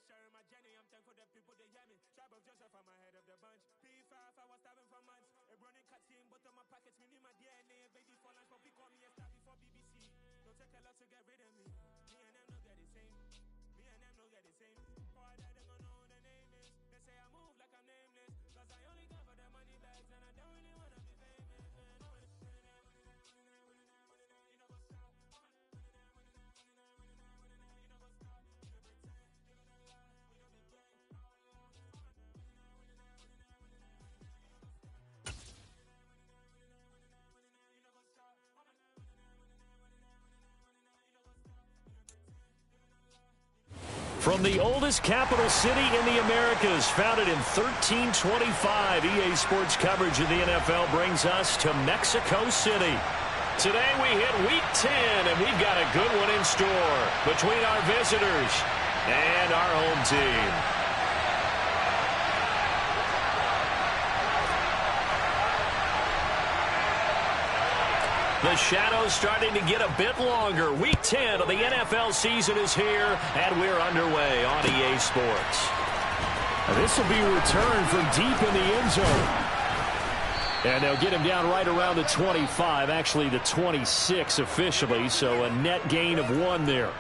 sharing my journey. I'm thankful that people they hear me. Tribe of Joseph, I'm ahead of the bunch. P5, I was starving for months. A running cut team, but on my pockets, me need my DNA. Baby for lunch, but we call me a star before BBC. Don't take a lot to get rid of me. Me and them don't get the same. Me and them don't get the same. Boy, they don't know who the name is. They say I move like I'm nameless. Cause I only come for the money bags and I don't really wanna be famous. From the oldest capital city in the Americas, founded in 1325, EA Sports coverage of the NFL brings us to Mexico City. Today we hit Week 10, and we've got a good one in store between our visitors and our home team. The shadow's starting to get a bit longer. Week 10 of the NFL season is here, and we're underway on EA Sports. This will be a return from deep in the end zone. And they'll get him down right around the 25, actually the 26 officially, so a net gain of 1 there.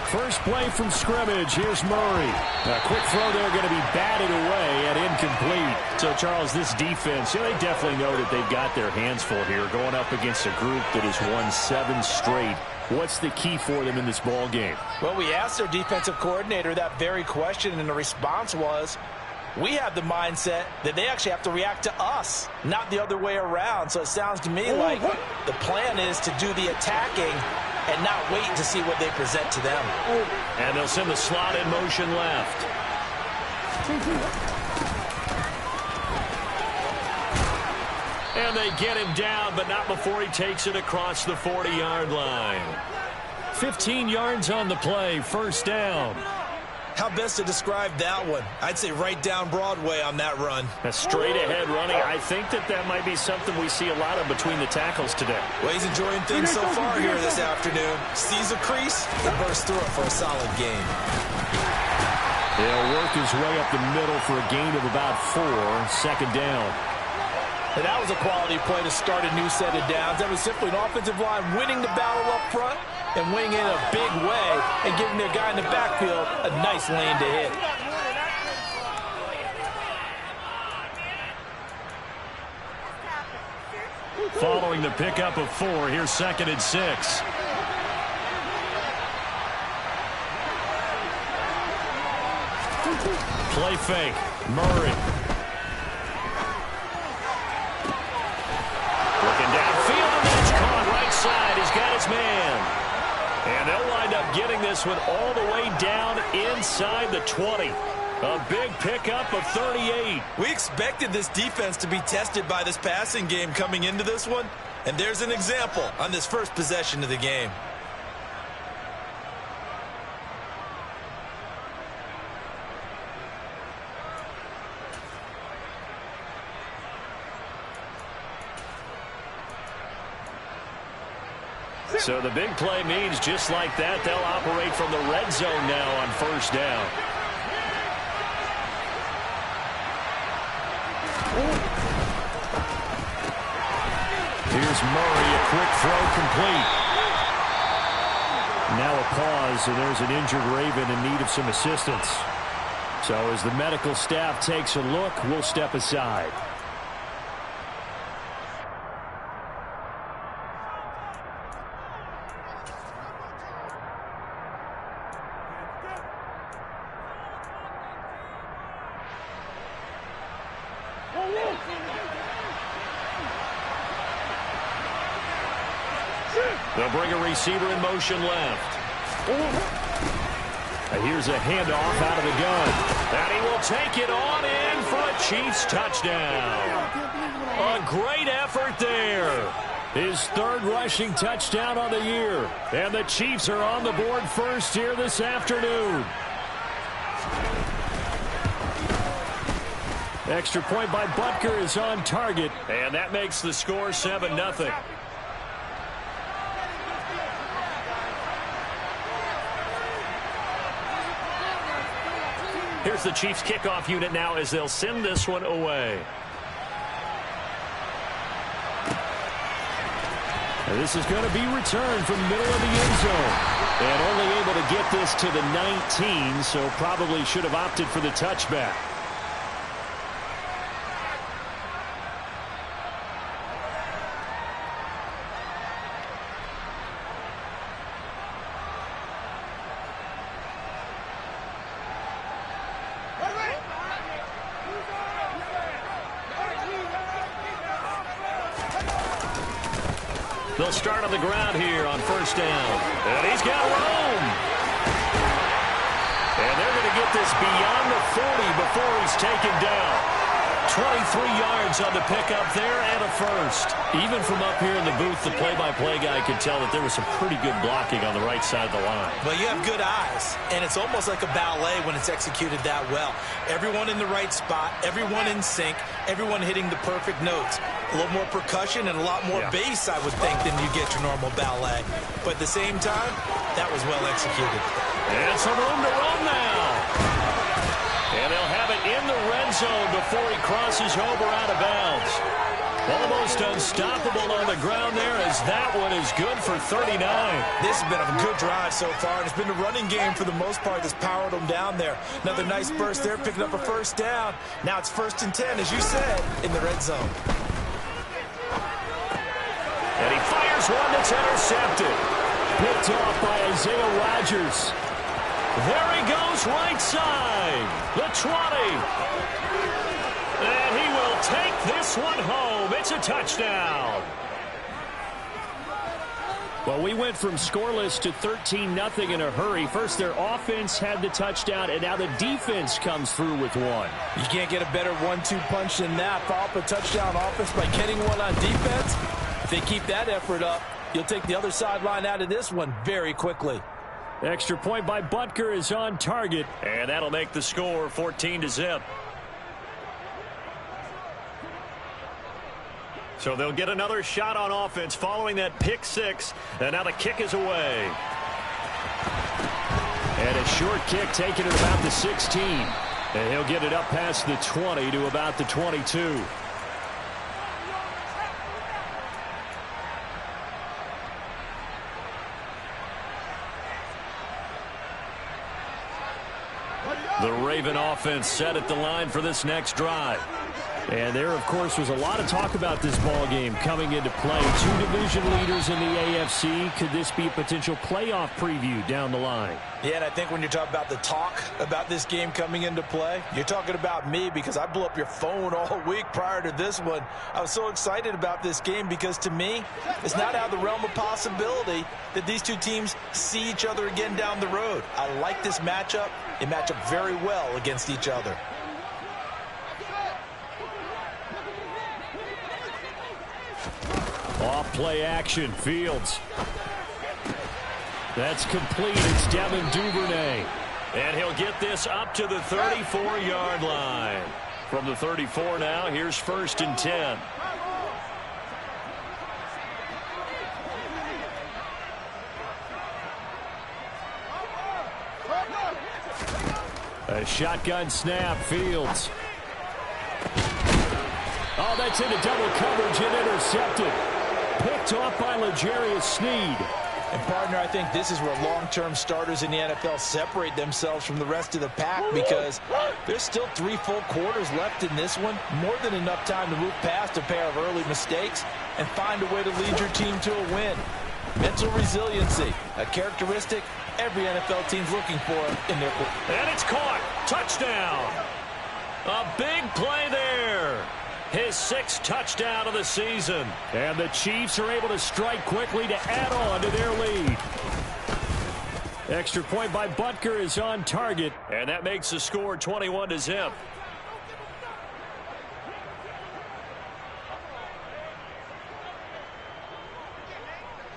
First play from scrimmage. Here's Murray. A quick throw there, going to be batted away and incomplete. So, Charles, this defense, they definitely know that they've got their hands full here going up against a group that has won 7 straight. What's the key for them in this ball game? Well, we asked their defensive coordinator that very question, and the response was, we have the mindset that they actually have to react to us, not the other way around. So it sounds to me like the plan is to do the attacking and not wait to see what they present to them. And they'll send the slot in motion left. And they get him down, but not before he takes it across the 40-yard line. 15 yards on the play, first down. How best to describe that one? I'd say right down Broadway on that run. A straight-ahead running. I think that might be something we see a lot of between the tackles today. Well, he's enjoying things so far here this afternoon. Sees a crease and bursts through it for a solid gain. He'll work his way up the middle for a gain of about 4, second down. And that was a quality play to start a new set of downs. That was simply an offensive line winning the battle up front and winning in a big way and giving their guy in the backfield a nice lane to hit. Following the pickup of 4, here's 2nd and 6. Play fake. Murray. Looking downfield, and it's caught right side. He's got his man. And they'll wind up getting this one all the way down inside the 20. A big pickup of 38. We expected this defense to be tested by this passing game coming into this one. And there's an example on this first possession of the game. So the big play means just like that, they'll operate from the red zone now on first down. Here's Murray, a quick throw complete. Now a pause, and there's an injured Raven in need of some assistance. So as the medical staff takes a look, we'll step aside. They'll bring a receiver in motion left. And here's a handoff out of the gun. And he will take it on in for a Chiefs touchdown. A great effort there. His third rushing touchdown on the year. And the Chiefs are on the board first here this afternoon. Extra point by Butker is on target. And that makes the score 7-0. Here's the Chiefs kickoff unit now as they'll send this one away. And this is going to be returned from the middle of the end zone. And only able to get this to the 19, so probably should have opted for the touchback. They'll start on the ground here on first down. And he's got room. And they're going to get this beyond the 40 before he's taken down. 23 yards on the pickup there and a first. Even from up here in the booth, the play-by-play guy could tell that there was some pretty good blocking on the right side of the line. Well, you have good eyes, and it's almost like a ballet when it's executed that well. Everyone in the right spot, everyone in sync, everyone hitting the perfect notes. A little more percussion and a lot more bass, I would think, than you get your normal ballet. But at the same time, that was well executed. And some room to run now. And they'll have it in the red zone before he crosses over out of bounds. Almost unstoppable on the ground there as that one is good for 39. This has been a good drive so far, and it's been the running game for the most part that's powered them down there. Another nice burst there, picking up a first down. Now it's 1st and 10, as you said, in the red zone. And he fires one that's intercepted. Picked off by Isaiah Rodgers. There he goes, right side. The 20. And he will take this one home. It's a touchdown. Well, we went from scoreless to 13-0 in a hurry. First, their offense had the touchdown, and now the defense comes through with one. You can't get a better 1-2 punch than that. Follow up a touchdown offense by getting one on defense. If they keep that effort up, you'll take the other sideline out of this one very quickly. Extra point by Butker is on target, and that'll make the score 14-0. So they'll get another shot on offense following that pick six, and now the kick is away. And a short kick taken at about the 16. And he'll get it up past the 20 to about the 22. The Raven offense set at the line for this next drive. And there, of course, was a lot of talk about this ball game coming into play. Two division leaders in the AFC. Could this be a potential playoff preview down the line? Yeah, and I think when you're talking about the talk about this game coming into play, you're talking about me because I blew up your phone all week prior to this one. I was so excited about this game because, to me, it's not out of the realm of possibility that these two teams see each other again down the road. I like this matchup. They match up very well against each other. Off play action, Fields. That's complete. It's Devin Duvernay. And he'll get this up to the 34-yard line. From the 34 now, here's 1st and 10. A shotgun snap, Fields. Oh, that's into double coverage and intercepted. Picked off by L'Jarius Sneed. And, partner, I think this is where long-term starters in the NFL separate themselves from the rest of the pack because there's still 3 full quarters left in this one. More than enough time to move past a pair of early mistakes and find a way to lead your team to a win. Mental resiliency, a characteristic every NFL team's looking for in their quarterback. And it's caught. Touchdown. A big play there. His 6th touchdown of the season. And the Chiefs are able to strike quickly to add on to their lead. Extra point by Butker is on target. And that makes the score 21-0.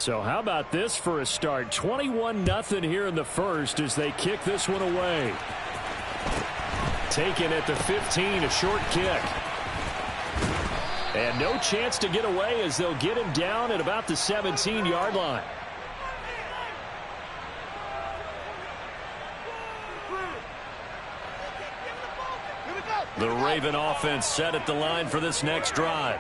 So how about this for a start? 21-0 here in the first as they kick this one away. Taken at the 15, a short kick. And no chance to get away as they'll get him down at about the 17-yard line. The Raven offense set at the line for this next drive.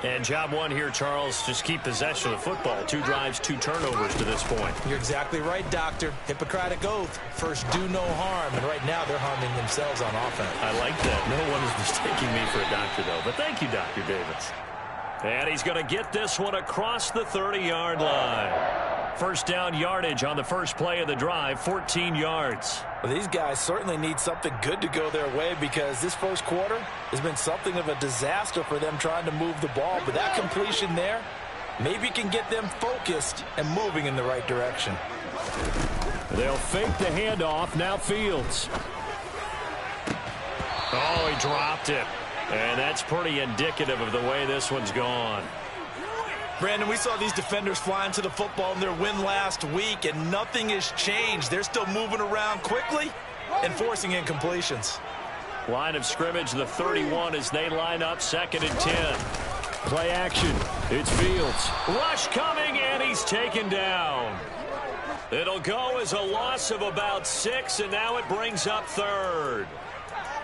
And job one here, Charles, just keep possession of the football. 2 drives, 2 turnovers to this point. You're exactly right, Doctor. Hippocratic oath. First, do no harm. And right now, they're harming themselves on offense. I like that. No one is mistaking me for a doctor, though. But thank you, Dr. Davis. And he's going to get this one across the 30-yard line. First down yardage on the first play of the drive, 14 yards. Well, these guys certainly need something good to go their way because this first quarter has been something of a disaster for them trying to move the ball. But that completion there maybe can get them focused and moving in the right direction. They'll fake the handoff. Now Fields. Oh, he dropped it. And that's pretty indicative of the way this one's gone. Brandon, we saw these defenders flying to the football in their win last week, and nothing has changed. They're still moving around quickly and forcing incompletions. Line of scrimmage, the 31 as they line up 2nd and 10. Play action. It's Fields. Rush coming, and he's taken down. It'll go as a loss of about 6, and now it brings up 3rd.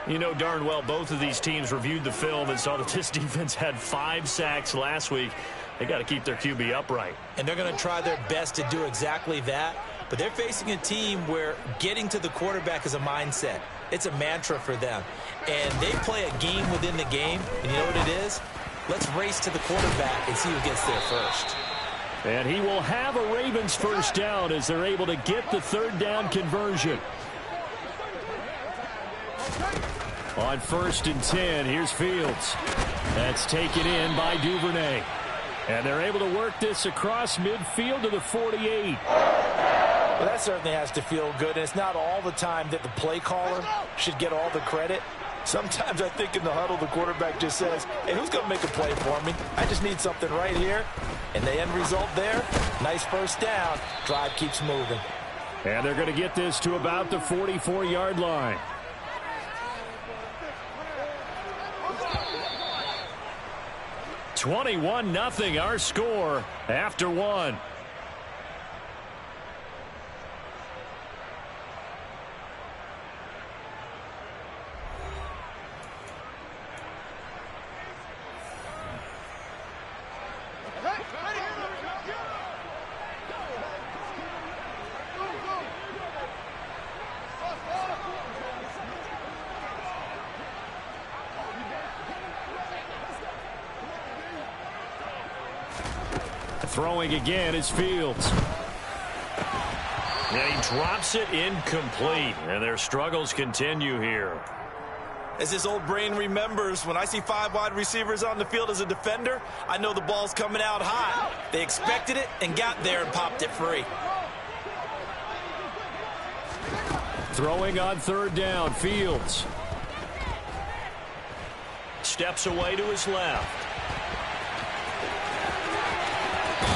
You know darn well both of these teams reviewed the film and saw that this defense had 5 sacks last week. They got to keep their QB upright. And they're going to try their best to do exactly that. But they're facing a team where getting to the quarterback is a mindset. It's a mantra for them. And they play a game within the game. And you know what it is? Let's race to the quarterback and see who gets there first. And he will have a Ravens first down as they're able to get the 3rd down conversion. On 1st and 10, here's Fields. That's taken in by Duvernay. And they're able to work this across midfield to the 48. Well, that certainly has to feel good. And it's not all the time that the play caller should get all the credit. Sometimes I think in the huddle, the quarterback just says, hey, who's going to make a play for me? I just need something right here. And the end result there, nice first down. Drive keeps moving. And they're going to get this to about the 44-yard line. $21-0 our score after 1. Throwing again is Fields. And he drops it incomplete. And their struggles continue here. As this old brain remembers, when I see 5 wide receivers on the field as a defender, I know the ball's coming out hot. They expected it and got there and popped it free. Throwing on 3rd down, Fields. Steps away to his left.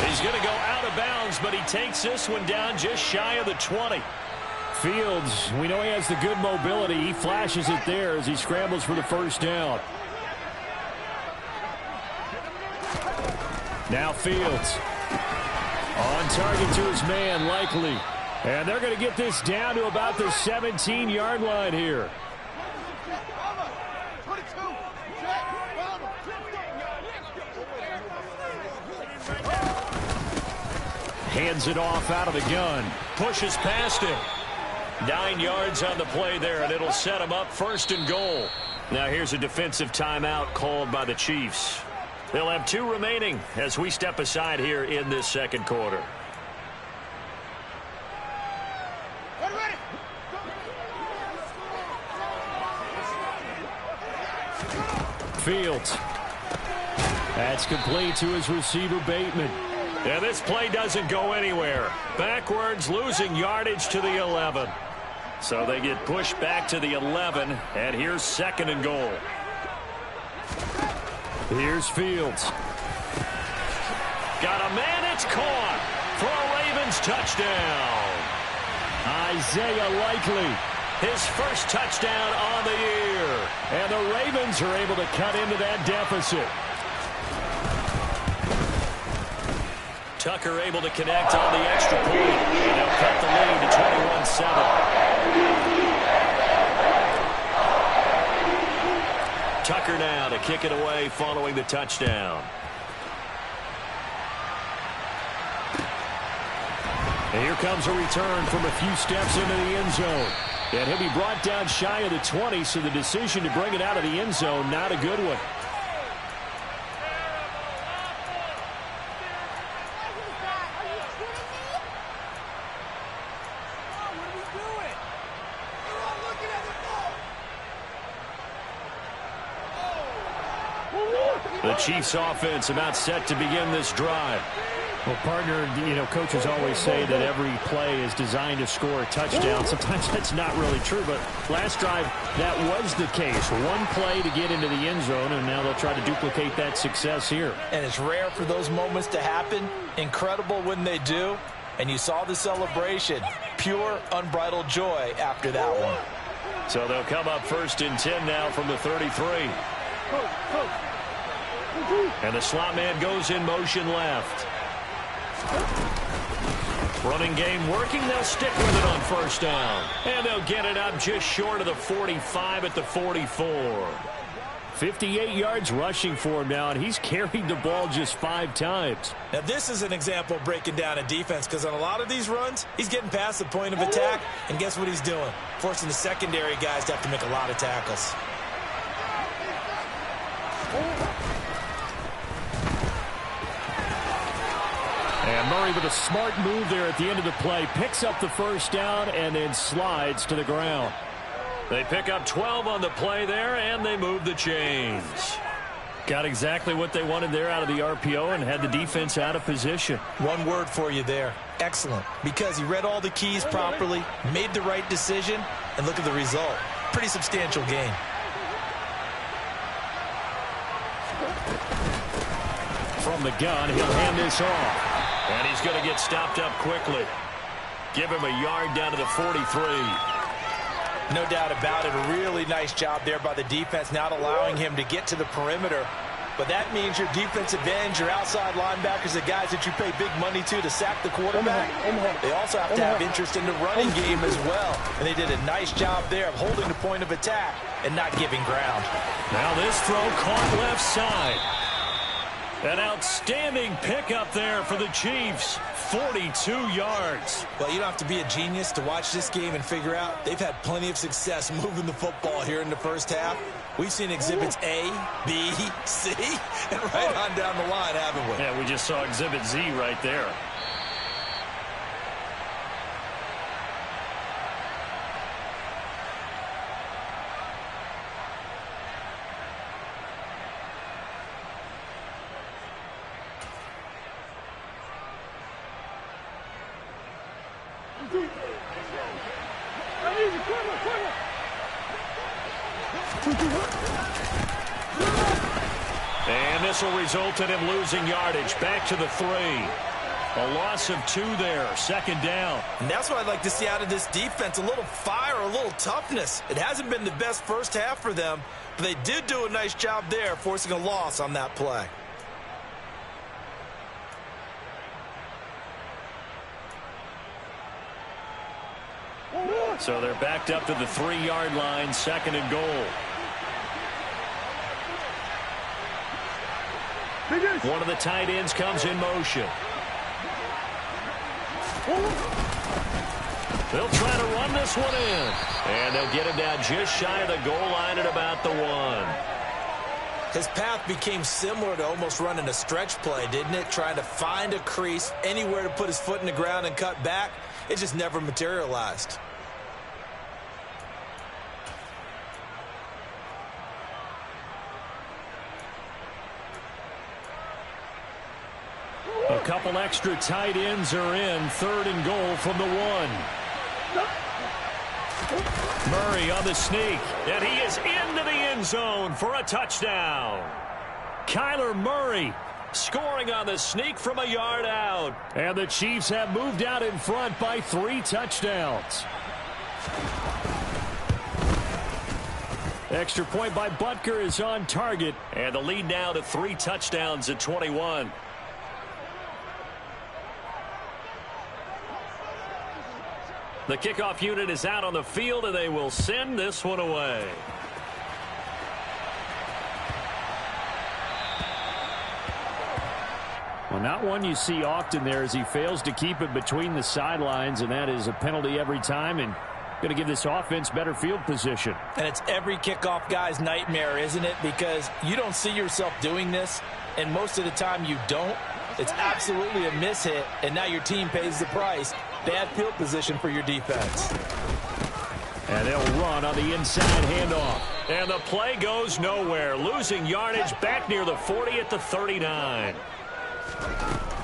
He's going to go out of bounds, but he takes this one down just shy of the 20. Fields, we know he has the good mobility. He flashes it there as he scrambles for the first down. Now Fields. On target to his man, Likely. And they're going to get this down to about the 17-yard line here. Hands it off out of the gun. Pushes past him. 9 yards on the play there, and it'll set him up 1st and goal. Now here's a defensive timeout called by the Chiefs. They'll have 2 remaining as we step aside here in this 2nd quarter. Fields. That's complete to his receiver, Bateman. And this play doesn't go anywhere. Backwards, losing yardage to the 11. So they get pushed back to the 11, and here's 2nd and goal. Here's Fields. Got a man, it's caught for a Ravens touchdown. Isaiah Likely, his first touchdown on the year. And the Ravens are able to cut into that deficit. Tucker able to connect on the extra point. And they'll cut the lead to 21-7. Tucker now to kick it away following the touchdown. And here comes a return from a few steps into the end zone. And he'll be brought down shy of the 20, so the decision to bring it out of the end zone, not a good one. The Chiefs offense about set to begin this drive. Well, partner, coaches always say that every play is designed to score a touchdown. Sometimes that's not really true, but last drive, that was the case. One play to get into the end zone, and now they'll try to duplicate that success here. And it's rare for those moments to happen. Incredible when they do. And you saw the celebration. Pure, unbridled joy after that one. So they'll come up 1st and 10 now from the 33. And the slot man goes in motion left. Running game working. They'll stick with it on 1st down. And they'll get it up just short of the 45 at the 44. 58 yards rushing for him now, and he's carried the ball just 5 times. Now, this is an example of breaking down a defense, because on a lot of these runs, he's getting past the point of attack, and guess what he's doing? Forcing the secondary guys to have to make a lot of tackles. And Murray with a smart move there at the end of the play. Picks up the 1st down and then slides to the ground. They pick up 12 on the play there, and they move the chains. Got exactly what they wanted there out of the RPO and had the defense out of position. One word for you there. Excellent. Because he read all the keys properly, made the right decision, and look at the result. Pretty substantial gain. From the gun, he'll hand this off. And he's going to get stopped up quickly. Give him a yard down to the 43. No doubt about it. A really nice job there by the defense, not allowing him to get to the perimeter. But that means your defensive ends, your outside linebackers, the guys that you pay big money to sack the quarterback, they also have to have interest in the running game as well. And they did a nice job there of holding the point of attack and not giving ground. Now this throw caught left side. An outstanding pickup there for the Chiefs. 42 yards. Well, you don't have to be a genius to watch this game and figure out they've had plenty of success moving the football here in the first half. We've seen exhibits A, B, C, and right on down the line, haven't we? Yeah, we just saw exhibit Z right there. And this will result in him losing yardage. Back to the 3. A loss of 2 there. 2nd down. And that's what I'd like to see out of this defense. A little fire, a little toughness. It hasn't been the best first half for them, but they did do a nice job there, forcing a loss on that play. So they're backed up to the 3-yard line. 2nd and goal. One of the tight ends comes in motion. They'll try to run this one in. And they'll get him down just shy of the goal line at about the 1. His path became similar to almost running a stretch play, didn't it? Trying to find a crease, anywhere to put his foot in the ground and cut back. It just never materialized. A couple extra tight ends are in. 3rd and goal from the 1. Murray on the sneak. And he is into the end zone for a touchdown. Kyler Murray scoring on the sneak from a yard out. And the Chiefs have moved out in front by 3 touchdowns. Extra point by Butker is on target. And the lead now to 3 touchdowns at 21. The kickoff unit is out on the field, and they will send this one away. Well, not one you see often there as he fails to keep it between the sidelines, and that is a penalty every time, and going to give this offense better field position. And it's every kickoff guy's nightmare, isn't it? Because you don't see yourself doing this, and most of the time you don't. It's absolutely a mishit, and now your team pays the price. Bad field position for your defense. And they'll run on the inside handoff. And the play goes nowhere. Losing yardage back near the 40 at the 39.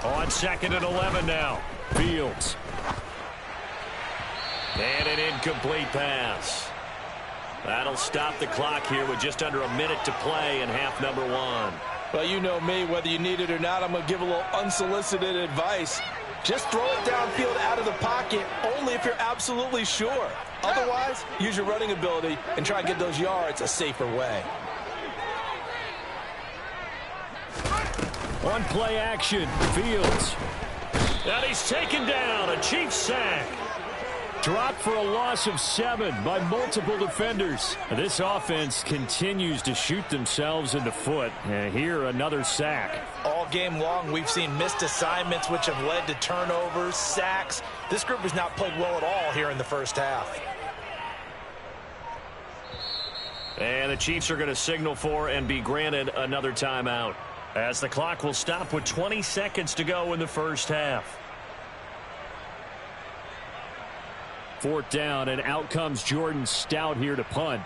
On 2nd and 11 now. Fields. And an incomplete pass. That'll stop the clock here with just under a minute to play in half number 1. Well, you know me, whether you need it or not, I'm going to give a little unsolicited advice. Just throw it downfield out of the pocket, only if you're absolutely sure. Otherwise, use your running ability and try and get those yards a safer way. On play action, Fields. And he's taken down, a Chiefs sack. Dropped for a loss of 7 by multiple defenders. This offense continues to shoot themselves in the foot. And here, another sack. All game long, we've seen missed assignments, which have led to turnovers, sacks. This group has not played well at all here in the first half. And the Chiefs are going to signal for and be granted another timeout, as the clock will stop with 20 seconds to go in the first half. 4th down, and out comes Jordan Stout here to punt.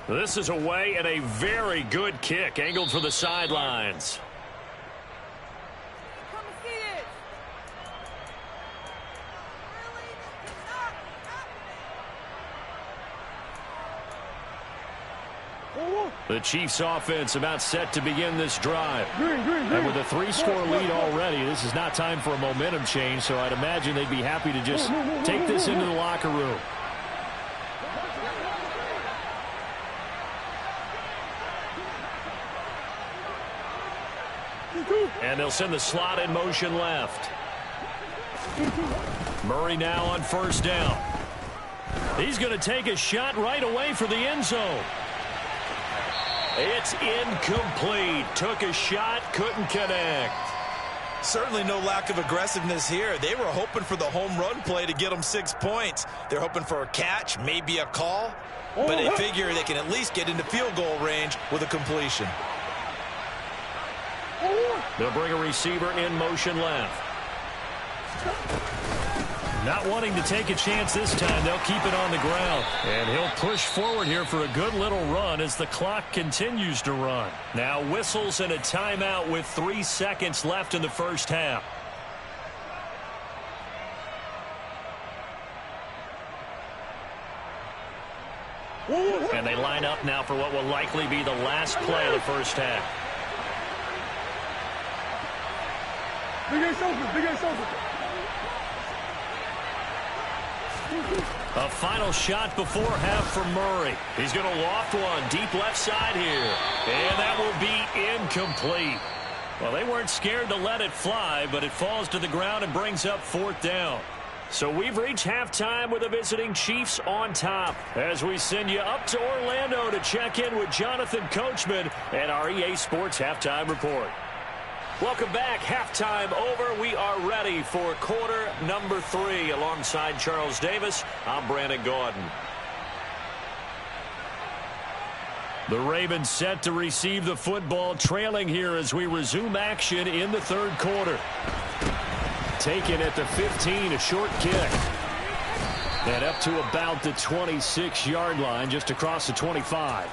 This is away and a very good kick, angled for the sidelines. The Chiefs offense about set to begin this drive. And with a 3-score lead already, this is not time for a momentum change, so I'd imagine they'd be happy to just take this into the locker room. And they'll send the slot in motion left. Murray now on 1st down. He's going to take a shot right away for the end zone. It's incomplete. Took a shot, couldn't connect. Certainly no lack of aggressiveness here. They were hoping for the home run play to get them 6 points. They're hoping for a catch, maybe a call, but they figure they can at least get into field goal range with a completion. They'll bring a receiver in motion left. Not wanting to take a chance this time, they'll keep it on the ground. And he'll push forward here for a good little run as the clock continues to run. Now whistles and a timeout with 3 seconds left in the first half. And they line up now for what will likely be the last play of the first half. A final shot before half for Murray. He's going to loft one deep left side here. And that will be incomplete. Well, they weren't scared to let it fly, but it falls to the ground and brings up 4th down. So we've reached halftime with the visiting Chiefs on top, as we send you up to Orlando to check in with Jonathan Coachman and our EA Sports Halftime Report. Welcome back. Halftime over. We are ready for quarter number 3. Alongside Charles Davis, I'm Brandon Gordon. The Ravens set to receive the football, trailing here as we resume action in the 3rd quarter. Taken at the 15, a short kick. And up to about the 26-yard line, just across the 25.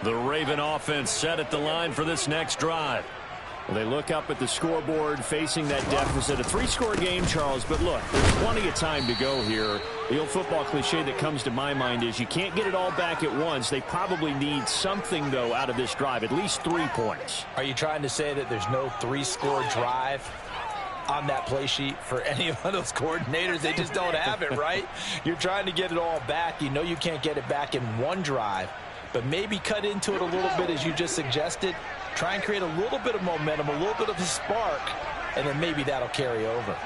The Raven offense set at the line for this next drive. Well, they look up at the scoreboard facing that deficit. A 3-score game, Charles, but look, there's plenty of time to go here. The old football cliche that comes to my mind is you can't get it all back at once. They probably need something, though, out of this drive, at least 3 points. Are you trying to say that there's no 3-score drive on that play sheet for any of those coordinators? They just don't have it, right? You're trying to get it all back. You know you can't get it back in one drive, but maybe cut into it a little bit as you just suggested. Try and create a little bit of momentum, a little bit of a spark, and then maybe that'll carry over.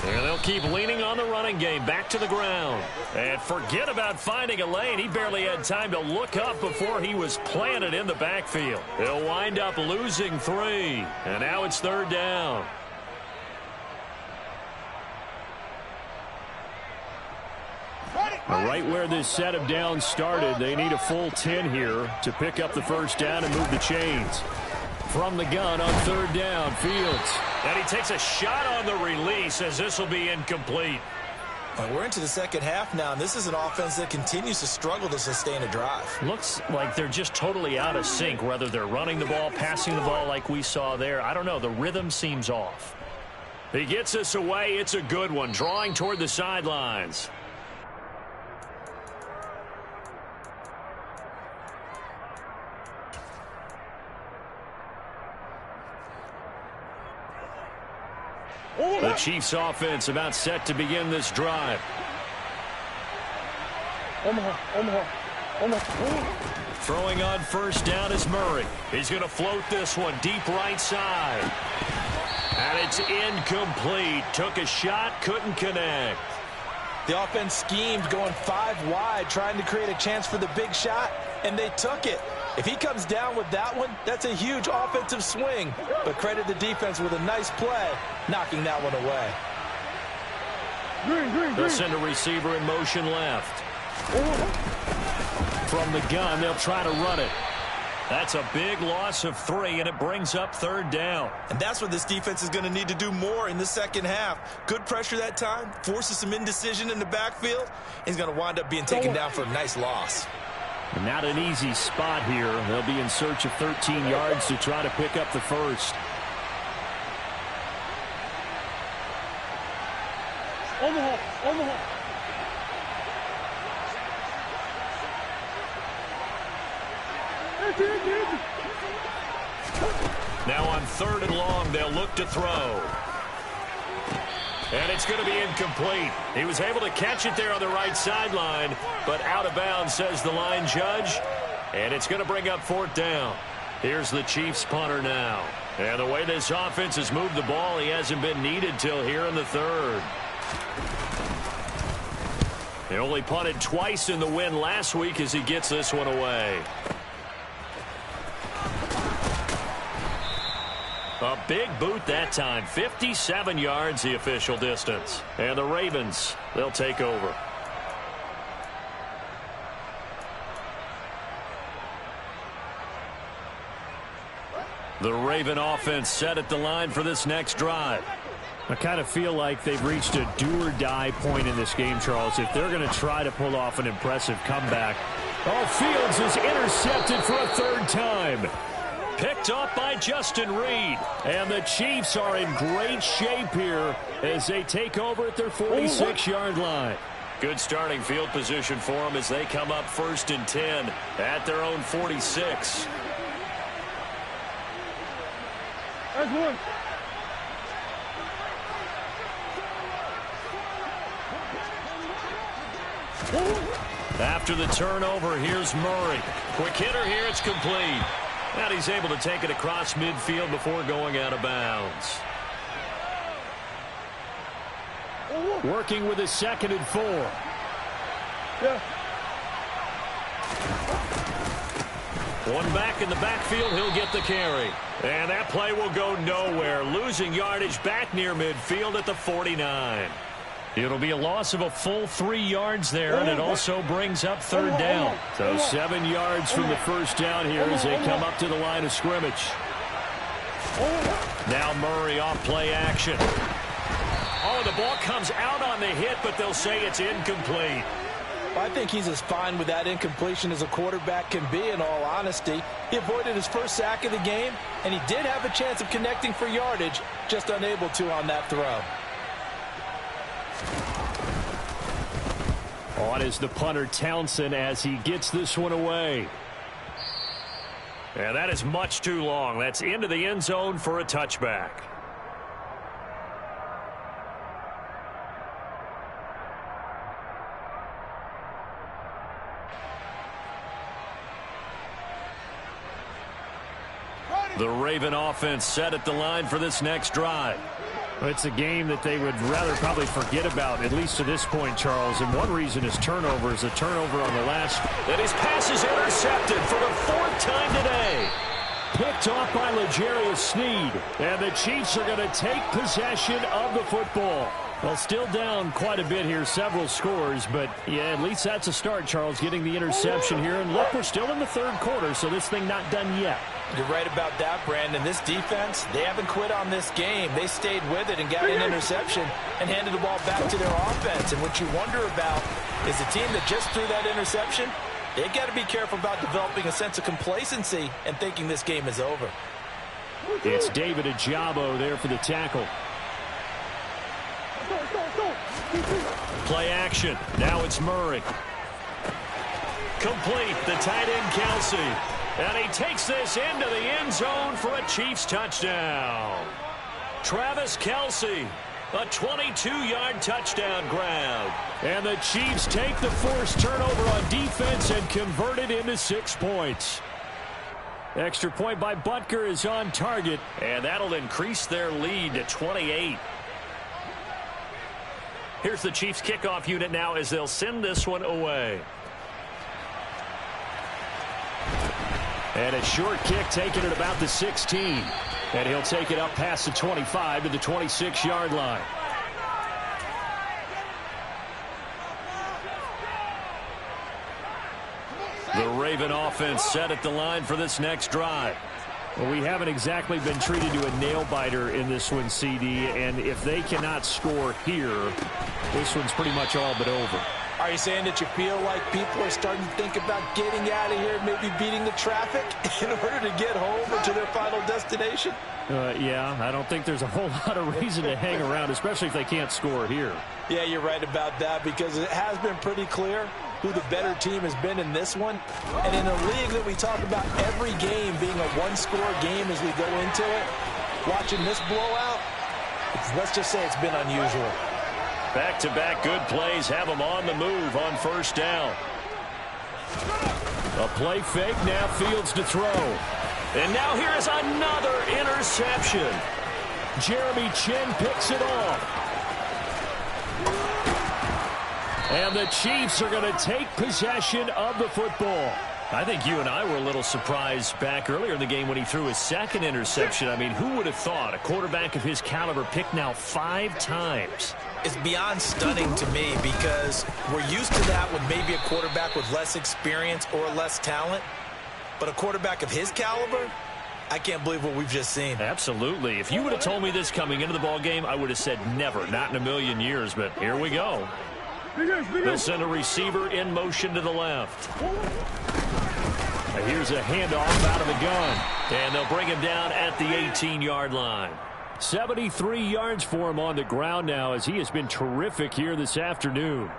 And they'll keep leaning on the running game. Back to the ground. And forget about finding a lane. He barely had time to look up before he was planted in the backfield. He'll wind up losing 3. And now it's 3rd down. Right where this set of downs started, they need a full 10 here to pick up the first down and move the chains. From the gun on 3rd down, Fields. And he takes a shot on the release as this will be incomplete. We're into the second half now, and this is an offense that continues to struggle to sustain a drive. Looks like they're just totally out of sync, whether they're running the ball, passing the ball like we saw there. I don't know. The rhythm seems off. He gets us away. It's a good one, drawing toward the sidelines. The Chiefs offense about set to begin this drive. Throwing on first down is Murray. He's going to float this one deep right side. And it's incomplete. Took a shot, couldn't connect. The offense schemed going 5 wide, trying to create a chance for the big shot, and they took it. If he comes down with that one, that's a huge offensive swing. But credit the defense with a nice play, knocking that one away. They'll send a receiver in motion left. From the gun, they'll try to run it. That's a big loss of 3, and it brings up 3rd down. And that's what this defense is going to need to do more in the second half. Good pressure that time, forces some indecision in the backfield. He's going to wind up being taken down for a nice loss. Not an easy spot here. They'll be in search of 13 yards to try to pick up the first. Now on 3rd and long, they'll look to throw. And it's going to be incomplete. He was able to catch it there on the right sideline, but out of bounds, says the line judge. And it's going to bring up 4th down. Here's the Chiefs punter now. And the way this offense has moved the ball, he hasn't been needed till here in the 3rd. He only punted twice in the win last week as he gets this one away. A big boot that time. 57 yards the official distance. And the Ravens, they'll take over. The Raven offense set at the line for this next drive. I kind of feel like they've reached a do-or-die point in this game, Charles. If they're going to try to pull off an impressive comeback. Oh, Fields is intercepted for a 3rd time. Picked up by Justin Reed. And the Chiefs are in great shape here as they take over at their 46-yard line. Good starting field position for them as they come up 1st and 10 at their own 46. That's one. After the turnover, here's Murray. Quick hitter here, it's complete. And he's able to take it across midfield before going out of bounds. Working with his 2nd and 4. Yeah. One back in the backfield, he'll get the carry. And that play will go nowhere. Losing yardage back near midfield at the 49. It'll be a loss of a full 3 yards there, and it also brings up 3rd down. So 7 yards from the first down here as they come up to the line of scrimmage. Now Murray off play action. Oh, the ball comes out on the hit, but they'll say it's incomplete. I think he's as fine with that incompletion as a quarterback can be, in all honesty. He avoided his first sack of the game, and he did have a chance of connecting for yardage, just unable to on that throw. On is the punter, Townsend, as he gets this one away. And that is much too long. That's into the end zone for a touchback. The Raven offense set at the line for this next drive. It's a game that they would rather probably forget about, at least to this point, Charles. And one reason is turnovers. A turnover on the last. And his pass is intercepted for the 4th time today. Picked off by L'Jarius Sneed. And the Chiefs are going to take possession of the football. Well, still down quite a bit here, several scores. But, yeah, at least that's a start, Charles, getting the interception here. And look, we're still in the 3rd quarter, so this thing not done yet. You're right about that, Brandon. This defense, they haven't quit on this game. They stayed with it and got an interception and handed the ball back to their offense. And what you wonder about is the team that just threw that interception, they got to be careful about developing a sense of complacency and thinking this game is over. It's David Ajabo there for the tackle. Play action. Now it's Murray. Complete. The tight end, Kelsey. And he takes this into the end zone for a Chiefs touchdown. Travis Kelsey, a 22-yard touchdown grab. And the Chiefs take the forced turnover on defense and convert it into 6 points. Extra point by Butker is on target, and that'll increase their lead to 28. Here's the Chiefs kickoff unit now as they'll send this one away. And a short kick taken at about the 16. And he'll take it up past the 25 to the 26-yard line. The Raven offense set at the line for this next drive. Well, we haven't exactly been treated to a nail-biter in this one, CD. And if they cannot score here, this one's pretty much all but over. Are you saying that you feel like people are starting to think about getting out of here, maybe beating the traffic in order to get home or to their final destination? Yeah, I don't think there's a whole lot of reason to hang around, especially if they can't score here. Yeah, you're right about that, because it has been pretty clear who the better team has been in this one. And in a league that we talk about every game being a one-score game as we go into it, watching this blowout, let's just say it's been unusual. Back-to-back good plays have them on the move on first down. A play fake, now Fields to throw. And now here is another interception. Jeremy Chin picks it off. And the Chiefs are going to take possession of the football. I think you and I were a little surprised back earlier in the game when he threw his 2nd interception. I mean, who would have thought a quarterback of his caliber picked now 5 times? It's beyond stunning to me, because we're used to that with maybe a quarterback with less experience or less talent. But a quarterback of his caliber, I can't believe what we've just seen. Absolutely. If you would have told me this coming into the ball game, I would have said never, not in a million years. But here we go. They'll send a receiver in motion to the left. Here's a handoff out of the gun. And they'll bring him down at the 18-yard line. 73 yards for him on the ground now, as he has been terrific here this afternoon.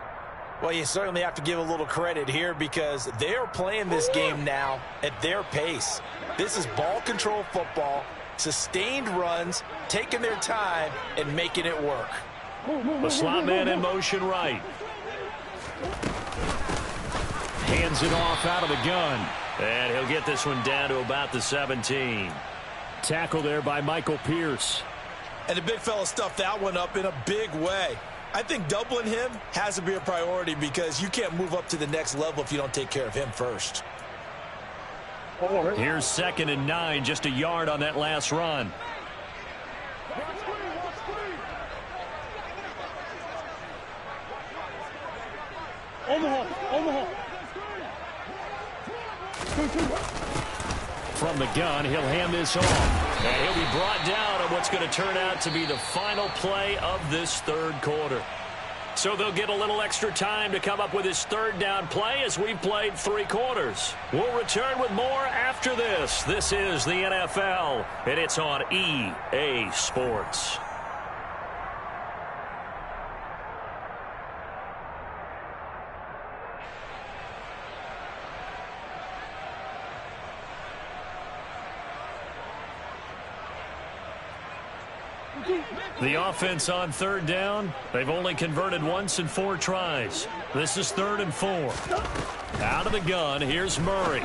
Well, you certainly have to give a little credit here, because they are playing this game now at their pace. This is ball control football, sustained runs, taking their time, and making it work. The slot man in motion right. Hands it off out of the gun. And he'll get this one down to about the 17. Tackle there by Michael Pierce. And the big fella stuffed that one up in a big way. I think doubling him has to be a priority, because you can't move up to the next level if you don't take care of him first. Here's 2nd and 9, just a yard on that last run. Omaha. From the gun, he'll hand this off. And he'll be brought down on what's going to turn out to be the final play of this 3rd quarter. So they'll get a little extra time to come up with his third down play as we've played 3 quarters. We'll return with more after this. This is the NFL, and it's on EA Sports. The offense on third down, they've only converted once in 4 tries. This is 3rd and 4. Out of the gun, here's Murray.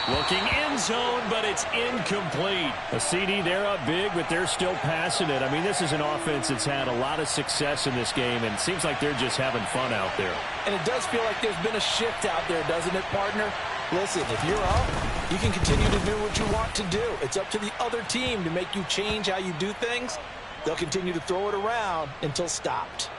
Looking end zone, but it's incomplete. A CD, they're up big, but they're still passing it. I mean, this is an offense that's had a lot of success in this game, and it seems like they're just having fun out there. And it does feel like there's been a shift out there, doesn't it, partner? Listen, if you're up, you can continue to do what you want to do. It's up to the other team to make you change how you do things. They'll continue to throw it around until stopped.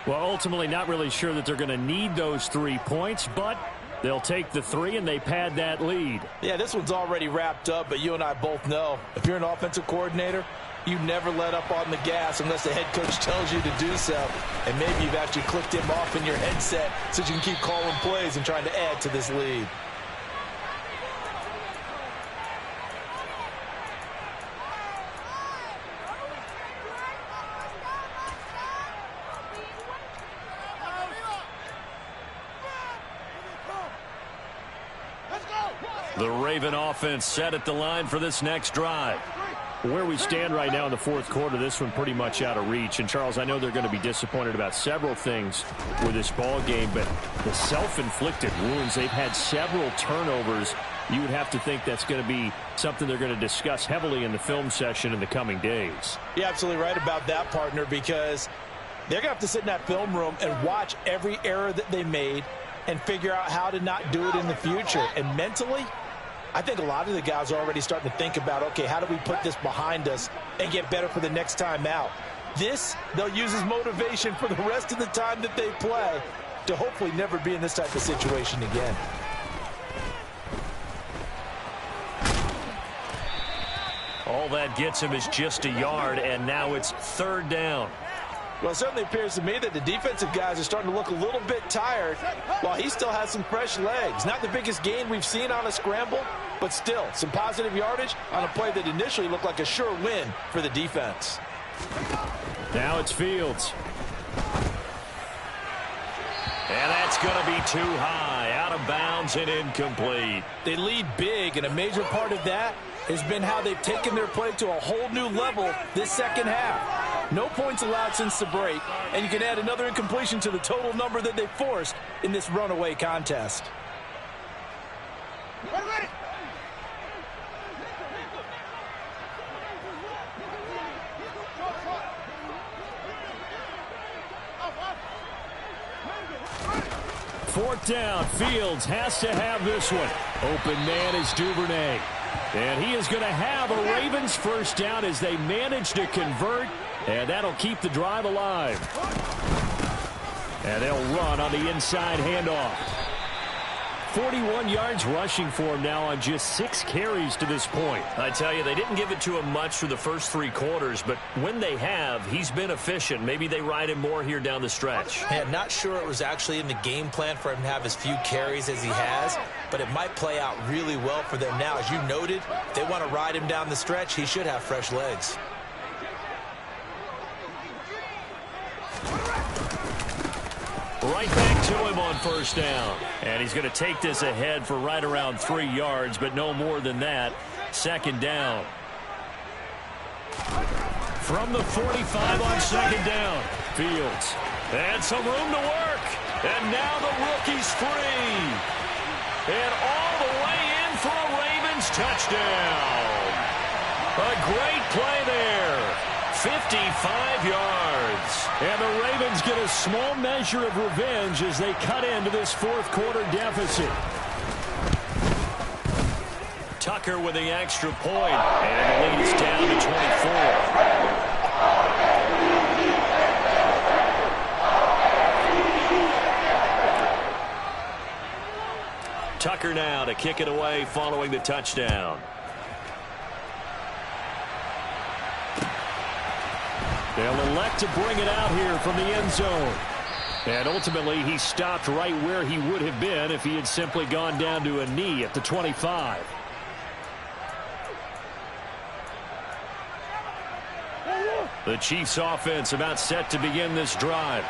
Well, ultimately, not really sure that they're going to need those 3 points, but they'll take the 3 and they pad that lead. Yeah, this one's already wrapped up, but you and I both know if you're an offensive coordinator, you never let up on the gas unless the head coach tells you to do so. And maybe you've actually clicked him off in your headset so you can keep calling plays and trying to add to this lead. The Raven offense set at the line for this next drive. Where we stand right now in the 4th quarter, this one pretty much out of reach. And, Charles, I know they're going to be disappointed about several things with this ball game, but the self-inflicted wounds, they've had several turnovers. You would have to think that's going to be something they're going to discuss heavily in the film session in the coming days. You're absolutely right about that, partner, because they're going to have to sit in that film room and watch every error that they made and figure out how to not do it in the future. And mentally, I think a lot of the guys are already starting to think about, okay, how do we put this behind us and get better for the next time out? This, they'll use as motivation for the rest of the time that they play to hopefully never be in this type of situation again. All that gets him is just a yard, and now it's 3rd down. Well, it certainly appears to me that the defensive guys are starting to look a little bit tired while he still has some fresh legs. Not the biggest gain we've seen on a scramble, but still some positive yardage on a play that initially looked like a sure win for the defense. Now it's Fields. And that's going to be too high, out of bounds and incomplete. They lead big, and a major part of that has been how they've taken their play to a whole new level this second half. No points allowed since the break, and you can add another incompletion to the total number that they forced in this runaway contest. Fourth down, Fields has to have this one. Open man is Duvernay. And he is going to have a Ravens first down as they manage to convert, and that'll keep the drive alive. And they'll run on the inside handoff. 41 yards rushing for him now on just 6 carries to this point. I tell you, they didn't give it to him much through the first 3 quarters, but when they have, he's been efficient. Maybe they ride him more here down the stretch. Yeah, not sure it was actually in the game plan for him to have as few carries as he has, but it might play out really well for them now. As you noted, if they want to ride him down the stretch, he should have fresh legs. Right back to him on first down. And he's going to take this ahead for right around 3 yards, but no more than that. Second down. From the 45 on second down. Fields. And some room to work. And now the rookie's free. And all the way in for a Ravens touchdown. A great play there. 55 yards. And the Ravens get a small measure of revenge as they cut into this 4th quarter deficit. Tucker with the extra point, and the lead's down to 24. Tucker now to kick it away following the touchdown. They'll elect to bring it out here from the end zone. And ultimately, he stopped right where he would have been if he had simply gone down to a knee at the 25. The Chiefs offense about set to begin this drive.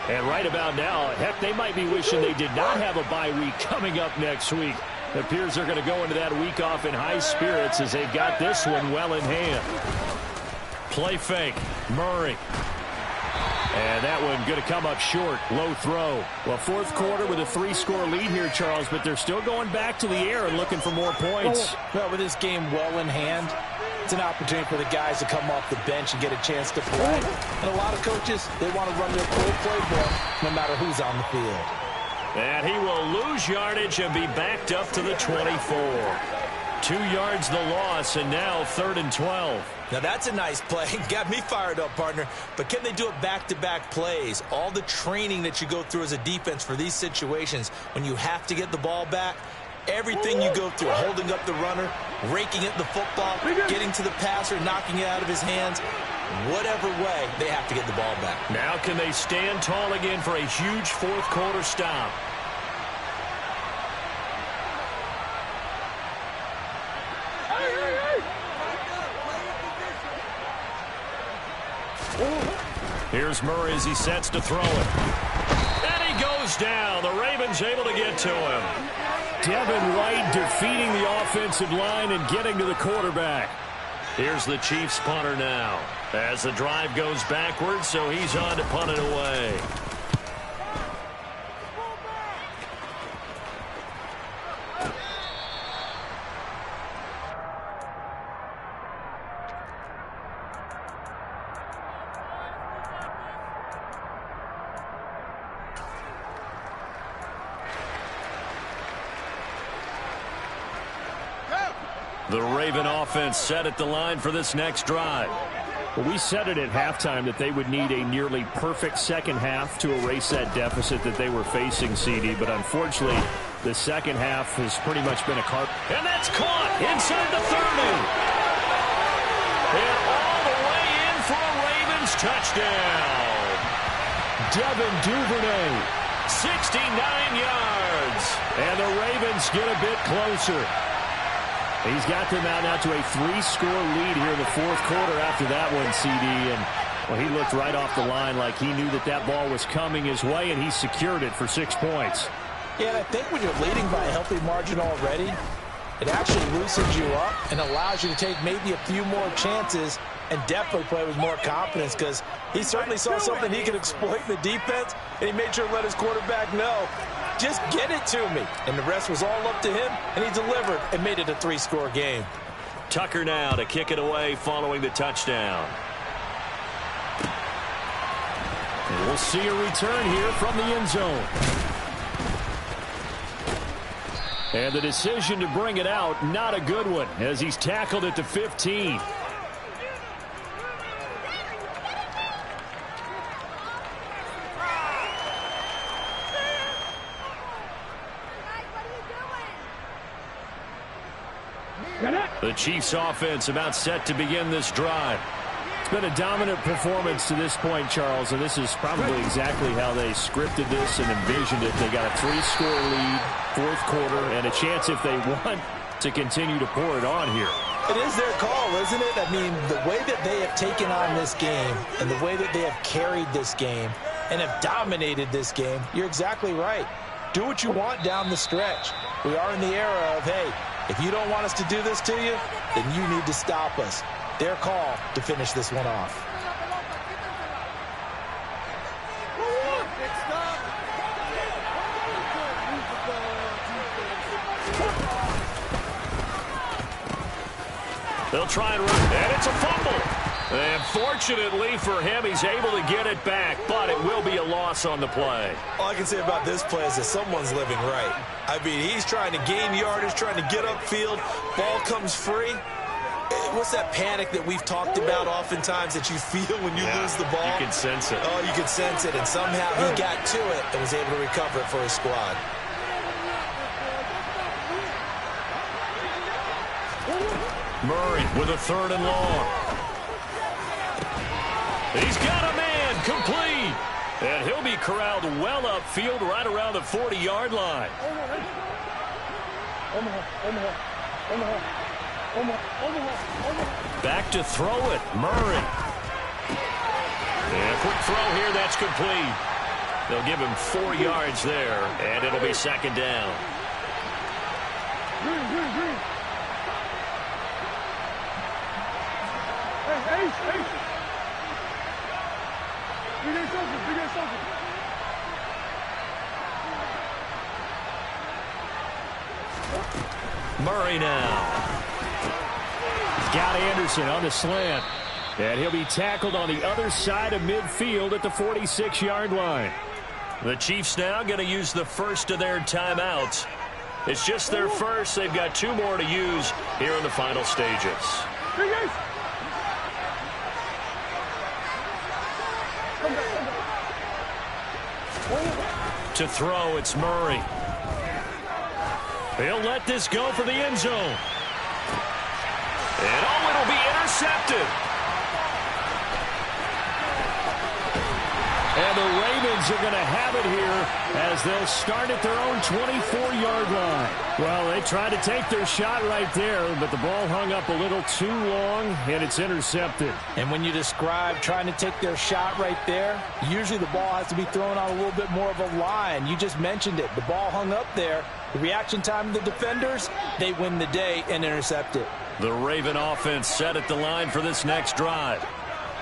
And right about now, heck, they might be wishing they did not have a bye week coming up next week. It appears they're going to go into that week off in high spirits as they've got this one well in hand. Play fake. Murray. And that one going to come up short. Low throw. Well, fourth quarter with a 3-score lead here, Charles, but they're still going back to the air and looking for more points. Well, with this game well in hand, it's an opportunity for the guys to come off the bench and get a chance to play. And a lot of coaches, they want to run their full playbook no matter who's on the field. And he will lose yardage and be backed up to the 24. 2 yards the loss, and now 3rd and 12. Now that's a nice play. Got me fired up, partner. But can they do it back-to-back plays? All the training that you go through as a defense for these situations, when you have to get the ball back, everything you go through, holding up the runner, raking at the football, getting to the passer, knocking it out of his hands, whatever way, they have to get the ball back. Now can they stand tall again for a huge fourth quarter stop? Here's Murray as he sets to throw it. And he goes down. The Ravens able to get to him. Devin White defeating the offensive line and getting to the quarterback. Here's the Chiefs punter now as the drive goes backwards, so he's on to punt it away. The Raven offense set at the line for this next drive. Well, we said it at halftime that they would need a nearly perfect second half to erase that deficit that they were facing, CD. But unfortunately, the second half has pretty much been a carp. And that's caught inside the 30. And all the way in for a Ravens touchdown. Devin Duvernay, 69 yards. And the Ravens get a bit closer. He's got them out now to a 3-score lead here in the fourth quarter after that one, CD. And, well, he looked right off the line like he knew that that ball was coming his way, and he secured it for 6 points. Yeah, and I think when you're leading by a healthy margin already, it actually loosens you up and allows you to take maybe a few more chances and definitely play with more confidence, because he certainly saw something he could exploit in the defense, and he made sure to let his quarterback know, just get it to me. And the rest was all up to him, and he delivered and made it a 3-score game. Tucker now to kick it away following the touchdown. And we'll see a return here from the end zone. And the decision to bring it out, not a good one, as he's tackled at the 15. The Chiefs offense about set to begin this drive. It's been a dominant performance to this point, Charles, and this is probably exactly how they scripted this and envisioned it. They got a 3-score lead, fourth quarter, and a chance if they want to continue to pour it on here. It is their call, isn't it? I mean, the way that they have taken on this game and the way that they have carried this game and have dominated this game, you're exactly right. Do what you want down the stretch. We are in the era of, hey, if you don't want us to do this to you, then you need to stop us. Their call to finish this one off. They'll try and run, and it's a fumble. And fortunately for him, he's able to get it back, but it will be a loss on the play. All I can say about this play is that someone's living right. I mean, he's trying to gain yardage, trying to get upfield. Ball comes free. What's that panic that we've talked about oftentimes that you feel when you lose the ball? You can sense it. Oh, you can sense it, and somehow he got to it and was able to recover it for his squad. Murray with a 3rd and long. He's got a man, complete. And he'll be corralled well upfield right around the 40-yard line. Back to throw it, Murray. And a quick throw here, that's complete. They'll give him 4 yards there, and it'll be second down. Green. Hey. Big soldier. Murray now. He's got Anderson on the slant. And he'll be tackled on the other side of midfield at the 46-yard line. The Chiefs now going to use the first of their timeouts. It's just their first. They've got 2 more to use here in the final stages. To throw, it's Murray. He'll let this go for the end zone. And it'll be intercepted. And the Ravens are going to have it here as they'll start at their own 24-yard line. Well, they tried to take their shot right there, but the ball hung up a little too long, and it's intercepted. And when you describe trying to take their shot right there, usually the ball has to be thrown on a little bit more of a line. You just mentioned it. The ball hung up there. The reaction time of the defenders, they win the day and intercept it. The Raven offense set at the line for this next drive.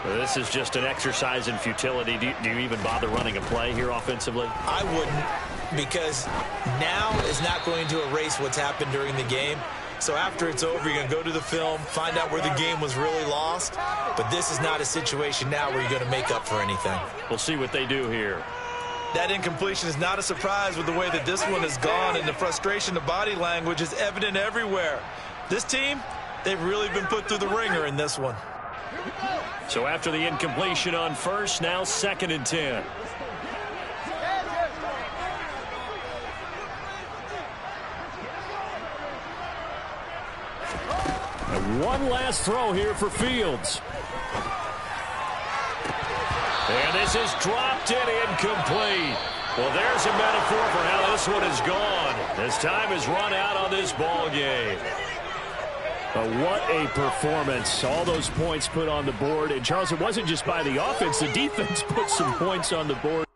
This is just an exercise in futility. Do you even bother running a play here offensively? I wouldn't, because now is not going to erase what's happened during the game. So after it's over, you're going to go to the film, find out where the game was really lost. But this is not a situation now where you're going to make up for anything. We'll see what they do here. That incompletion is not a surprise with the way that this one has gone, and the frustration, the body language is evident everywhere. This team, they've really been put through the ringer in this one. So after the incompletion on first, now 2nd and 10. And one last throw here for Fields. And this is dropped and incomplete. Well, there's a metaphor for how this one is gone. As time has run out on this ball game. But what a performance. All those points put on the board. And, Charles, it wasn't just by the offense. The defense put some points on the board.